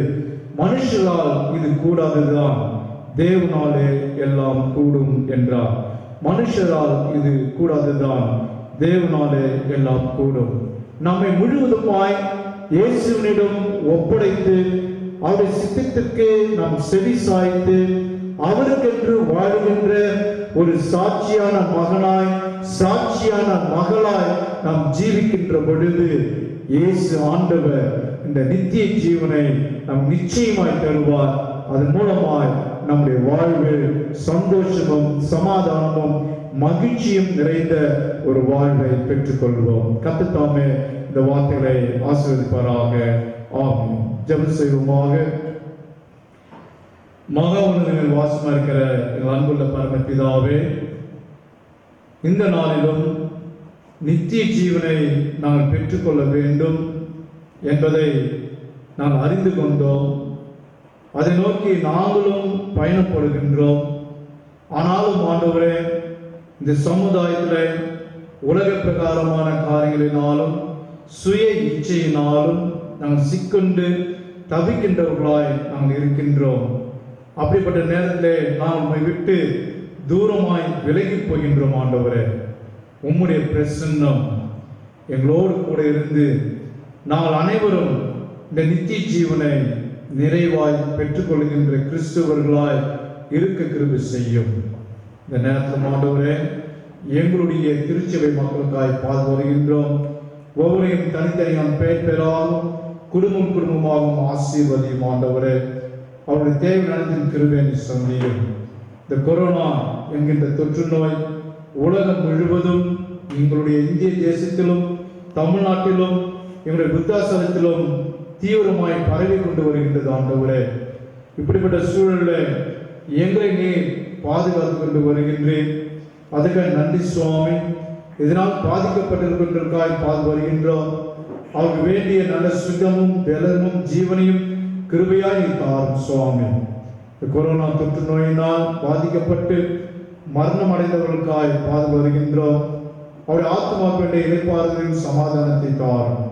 மனுஷரால் இது கூடாதுதான், தேவனாலே எல்லாம் கூடும் என்றார். மனுஷரால் இது கூடாதுதான், தேவனாலே எல்லாம் கூடும். நம்மை முழுவதுமாய் இயேசுவினிடம் ஒப்படைத்து அவருடைய சித்தத்திற்கு நாம் செவி சாய்த்து அவருக்கென்று வாழ்கின்ற ஒரு சாட்சியான மகனாய், சாட்சியான மகளாய் நாம் ஜீவிக்கின்ற பொழுது இயேசு ஆண்டவர் இந்த நித்திய ஜீவனை நம் நிச்சயமாய் தருவார். அதன் மூலமாய் நம்முடைய வாழ்வில் சந்தோஷமும் சமாதானமும் மகிழ்ச்சியும் நிறைந்த ஒரு வாழ்வை பெற்றுக்கொள்வோம். கர்த்தர் இந்த வார்த்தைகளை ஆசீர்வதிப்பாராக. ஆமென். ஜெபம் செய்வோமாக. மகா உன்னதங்களில் வாசமா இருக்கிற எங்கள் அன்புள்ள பரமபிதாவே, இந்த நாளிலும் நித்திய ஜீவனை நாங்கள் பெற்றுக்கொள்ள வேண்டும் என்பதை நாம் அறிந்து கொண்டோம். அதை நோக்கி நாங்களும் பயணப்படுகின்றோம். ஆனாலும் ஆண்டவரே, இந்த சமுதாயத்தில் உலக பிரகாரமான காரியங்களினாலும் சுய இச்சையினாலும் நாங்கள் சிக்கொண்டு தவிக்கின்றவர்களாய் நாங்கள் இருக்கின்றோம். அப்படிப்பட்ட நேரத்தில் நாம் உம்மை விட்டு தூரமாய் விலகி போகின்றோம். ஆண்டவரே, உம்முடைய பிரசன்னம் எங்களோடு கூட இருந்து நாங்கள் அனைவரும் இந்த நித்திய ஜீவனை நிறைவாய் பெற்றுக்கொள்கின்ற கிறிஸ்துவர்களாய் இருக்க கிருபை செய்யும். இந்த நேரத்தில் ஆண்டவரே, எங்களுடைய திருச்சபை மக்களுக்காய் பார்த்து வருகின்றோம். ஒவ்வொருவரையும் தனித்தனியாக பெயர் பெயராகவும் குடும்பம் குடும்பமாகவும் ஆசீர்வதியும். ஆண்டவரே, அவருடைய தேவை நடத்தின் கிருபை சந்தியும். இந்த கொரோனா என்கின்ற தொற்று நோய் உலகம் முழுவதும், எங்களுடைய இந்திய தேசத்திலும் தமிழ்நாட்டிலும் எங்களுடைய விருத்தாசலத்திலும் தீவிரமாய் பரவி கொண்டு வருகின்றது. ஆண்டவரே, இப்படிப்பட்ட சூழலில் எங்களை நீர் பாதுகாத்து கொண்டு வருகின்றேன். அதுக்காக நன்றி சுவாமி. இதனால் பாதிக்கப்பட்டிருக்கின்றதற்காய் பார்த்து வருகின்றோம். அவருக்கு வேண்டிய நல்ல சுகமும் பலமும் ஜீவனையும் கிருபையாய் தாரும் சுவாமி. கொரோனா தொற்று நோயினால் பாதிக்கப்பட்டு மரணம் அடைந்தவர்களுக்காய் பார்த்து வருகின்றோம். அவருடைய ஆத்மாவுக்கு வேண்டிய இளைப்பாறுதலையும் சமாதானத்தை தாரும்.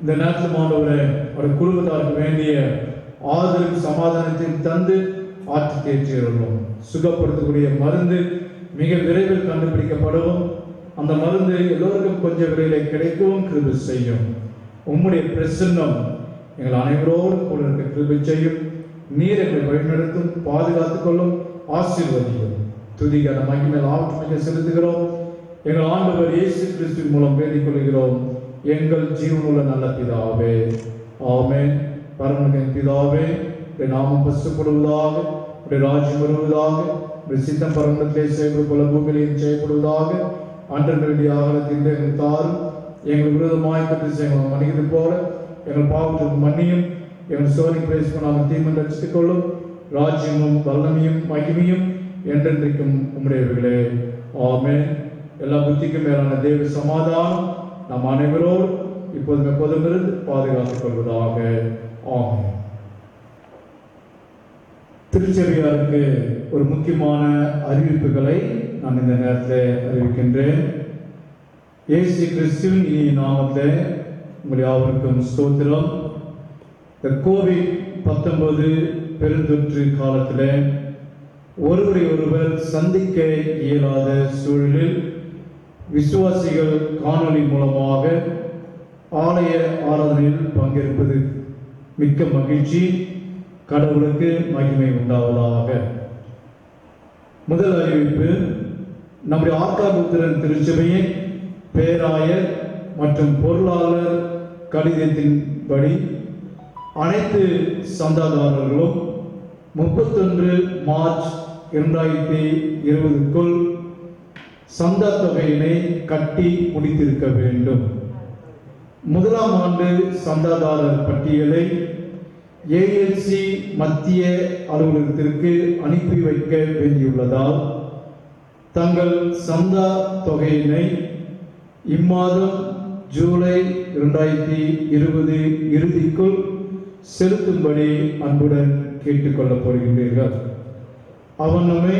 இந்த நேரத்தில் ஆண்டவரே, அவருடைய குடும்பத்தாருக்கு வேண்டிய ஆறுதலும் சமாதானத்தையும் தந்து ஆற்றி தேற்றியுள்ளோம். சுகப்படுத்தக்கூடிய மருந்து மிக விரைவில் கண்டுபிடிக்கப்படவும், அந்த மருந்து எல்லோருக்கும் கொஞ்சம் விரைவில் கிடைக்கவும் கிருபை செய்யும். உம்முடைய பிரசன்னம் எங்கள் அனைவரோடு கூட இருக்க கிருபை செய்யும். நீர் எங்களை வழிநடத்தும், பாதுகாத்துக் கொள்ளும், ஆசீர்வதியும். துதிக்கான மகிமையில் ஆற்றுமையை செலுத்துகிறோம். எங்கள் ஆண்டவர் இயேசு கிறிஸ்துவின் மூலம் வேண்டிக் கொள்கிறோம். எங்கள் ஜீவனுள்ள நல்ல பிதாவே, ஆமென். பரமனின் பிதாவே, உடைய நாமம் பரிசுத்தப்படுவதாக, உடைய ராஜ்யம் வருவதாக, உடைய சித்தம் பரமத்திலே செய்வது போல பூமியிலையும் செய்யப்படுவதாக. அன்றன் வேண்டிய ஆகாரத்தை எங்களுக்கு தாரும். எங்கள் விரோதமாய் கற்று செய்ய மன்னிக்கிறது போல எங்கள் பாவத்திற்கு மன்னியும். எங்கள் சோதனை பிரவேசிக்க நாங்கள் தீமை ரட்சித்துக் கொள்ளும். ராஜ்யமும் வல்லமையும் மகிமையும் என்றென்றைக்கும் உம்முடையவர்களே. ஆமென். எல்லா புத்திக்கும் மேலான தேவ சமாதானம் நம் அனைவரோடு இப்போதும் எப்போதும் இருந்து பாதுகாத்துக் கொள்வதாக. ஆமென். திருச்சபையாருக்கு ஒரு முக்கியமான அறிவிப்புகளை நான் இந்த நேரத்தில் அறிவிக்கின்றேன். இயேசு கிறிஸ்துவின் இனிய நாமத்தில் உங்கள் யாவருக்கும் ஸ்தோத்திரம். இந்த கோவிட்-19 பெருந்தொற்று காலத்தில் ஒருவரை ஒருவர் சந்திக்க இயலாத சூழலில் விசுவாசிகள் காணொளி மூலமாக ஆலய ஆராதனையில் பங்கேற்பது மிக்க மகிழ்ச்சி. கடவுளுக்கு மகிமை உண்டாவதாக. முதல் அறிவிப்பு, நம்முடைய ஆர்காபுத்திரன் திருச்சபையின் பேராயர் மற்றும் பொருளாளர் கடிதத்தின்படி அனைத்து சந்தாதாரர்களும் 31 மார்ச் 2020க்குள் சந்தா தொகையினை கட்டி முடித்திருக்க வேண்டும். முதலாம் ஆண்டு சந்தாதாரர் பட்டியலை ALC மத்திய அலுவலகத்திற்கு அனுப்பி வைக்க வேண்டியுள்ளதால் தங்கள் சந்தா தொகையினை இம்மாதம் ஜூலை 2020 இறுதிக்குள் செலுத்தும்படி அன்புடன் கேட்டுக்கொள்ளப்படுகின்றீர்கள். அவனுமே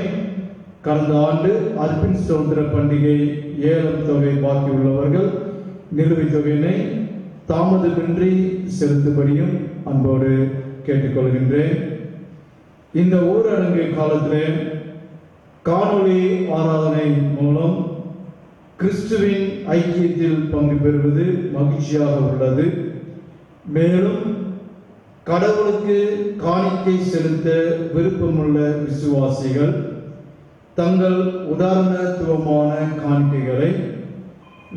கடந்த ஆண்டு அர்பின் சுதந்திர பண்டிகை ஏலம் தொகை பாக்கியுள்ளவர்கள் நிலுவைத் தொகையினை தாமதமின்றி செலுத்தும்படியும் அன்போடு கேட்டுக்கொள்கின்றேன். இந்த ஊரடங்கு காலத்தில் காணொளி ஆராதனை மூலம் கிறிஸ்துவின் ஐக்கியத்தில் பங்கு பெறுவது மகிழ்ச்சியாக உள்ளது. மேலும் கடவுளுக்கு காணிக்கை செலுத்த விருப்பமுள்ள விசுவாசிகள் தங்கள் உதாரணத்துவமான காணிக்கைகளை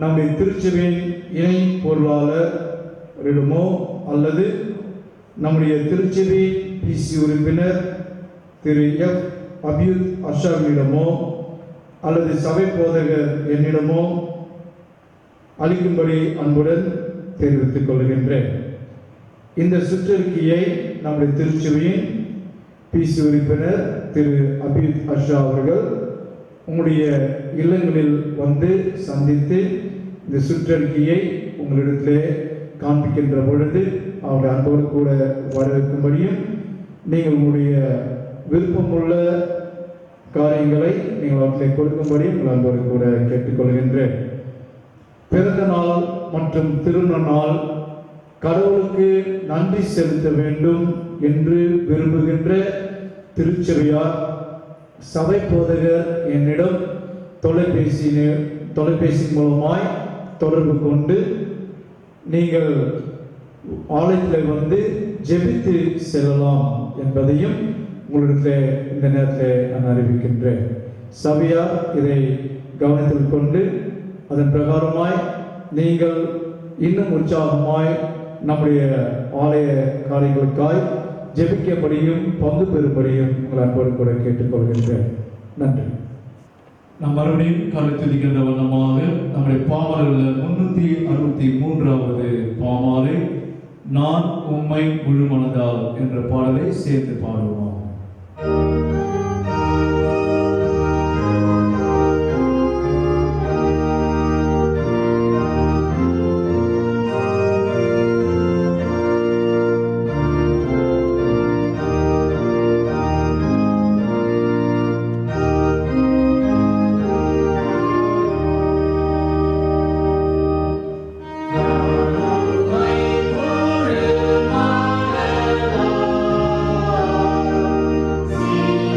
நம்முடைய திருச்சபையின் இணை பொருளாளரிடமோ அல்லது நம்முடைய திருச்சபை PC உறுப்பினர் திரு F. அபியுத் அஷாமிடமோ அல்லது சபை போதகர் என்னிடமோ அளிக்கும்படி அன்புடன் தெரிவித்துக் கொள்கின்றேன். இந்த சுற்றறிக்கையை நம்முடைய திருச்சபையின் PC உறுப்பினர் திரு அபியுத் அஷா அவர்கள் உங்களுடைய இல்லங்களில் வந்து சந்தித்து இந்த சுற்றறிக்கையை உங்களிடத்திலே காண்பிக்கின்ற பொழுது அவருடைய அன்போடு கூட வரவேற்கும்படியும் நீங்கள் உங்களுடைய விருப்பமுள்ள காரியங்களை நீங்கள் அவற்றை கொடுக்கும்படியும் உங்கள் அன்போடு கூட கேட்டுக்கொள்கின்றேன். பிறந்த நாள் மற்றும் திருமண நாள் கடவுளுக்கு நன்றி செலுத்த வேண்டும் என்று விரும்புகின்ற திருச்சபையார் சபை போதகர் என்னிடம் தொலைபேசி மூலமாய் தொடர்பு கொண்டு நீங்கள் ஆலயத்தில் வந்து ஜெபித்து செல்லலாம் என்பதையும் உங்களிடத்தில் இந்த நேரத்தில் நான் அறிவிக்கின்றேன். சபையார் இதை கவனத்தில் கொண்டு அதன் பிரகாரமாய் நீங்கள் இன்னும் உற்சாகமாய் நம்முடைய ஆலய காரியங்களுக்காய் ஜெபிக்கபடியும் பங்கு பெறும்படியும் உங்கள் அன்போடு கூட கேட்டுக்கொள்கின்றேன். நன்றி. நாம் மறுபடியும் கருத்துதிக்கின்ற வண்ணமாக நம்முடைய பாமாலையில் 363வது பாமாலை நான் உம்மை முழு மனதால் என்ற பாடலை சேர்த்து பாடுவோம். See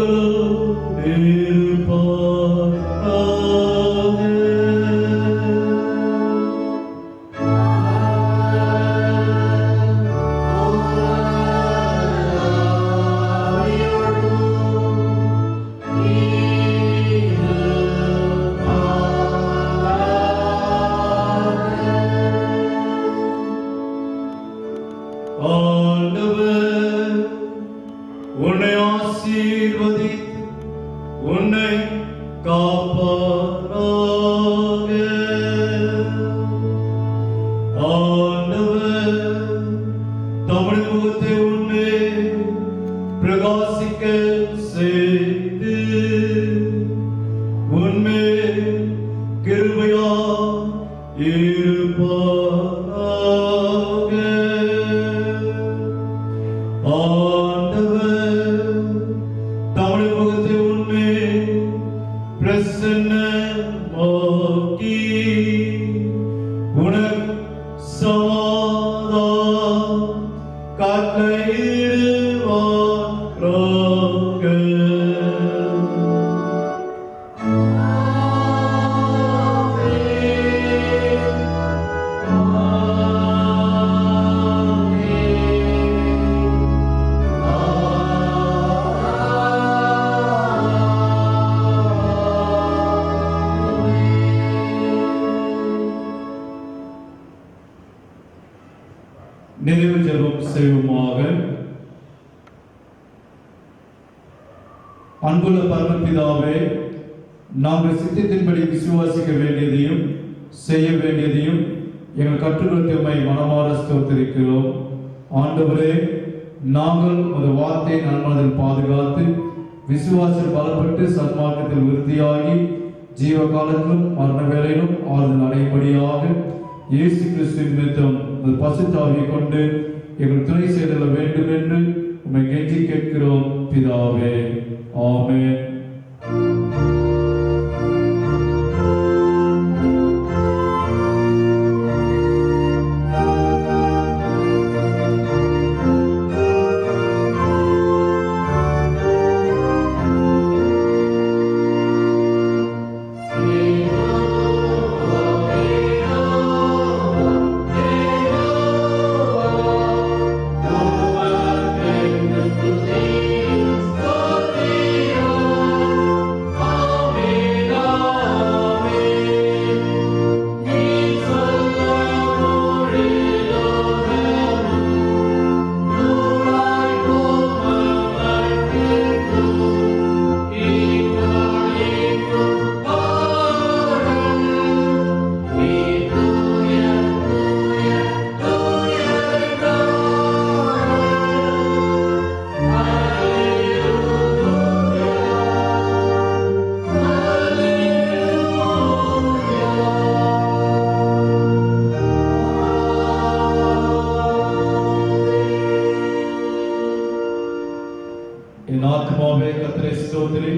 உங்களோடு இருப்பாராக. ஆண்டவர் உன்னை ஆசீர்வதித்து உன்னை காப்பாராக. ஆண்டவர் தமது முகத்தை உன்மேல் பிரகாசிக்க செய்து உன்மேல் கிருபையாய் இருப்பாராக. ஆண்டவர் தமது முகத்தை உன்மேல் பிரசன்னமாக்கி உனக்கு சமாதானம் கட்டளையிடுவாராக. நிறைவு ஜெபம் செய்வோமாக. அன்புள்ள பரமபிதாவே, நாங்கள் சித்தத்தின்படி விசுவாசிக்க வேண்டியதையும் செய்ய வேண்டியதையும் எங்கள் கற்றுக்கொடுத்தமை மனமாற ஸ்தோத்திரிக்கிறோம். ஆண்டவரே, நாங்கள் ஒரு வார்த்தையை நன்மனதில் பாதுகாத்து விசுவாசத்தில் பலப்பட்டு சன்மார்க்கத்தில் விருத்தியாகி ஜீவ காலத்திலும் மரண வேளையிலும் ஆறுதல் அடையும்படியாக இயேசு கிறிஸ்துவின் நிமித்தம் பசுத்தாவியை கொண்டு எங்கள் துணை செய்தல வேண்டும் என்று உம்மை கெஞ்சி கேட்கிறோம் பிதாவே. ஆமென். என் ஆத்மாவே கர்த்தரை ஸ்தோத்திரி,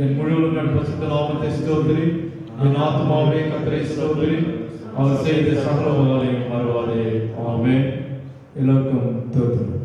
என் முழுவதும் பரிசுத்த நாமத்தை ஸ்தோத்திரி. என் ஆத்மாவே கர்த்தரை ஸ்தோத்திரி, அவர் செய்த சகல உபகாரங்களையும் மறவாதே. ஆமென். எல்லோருக்கும் தோத்திரம்.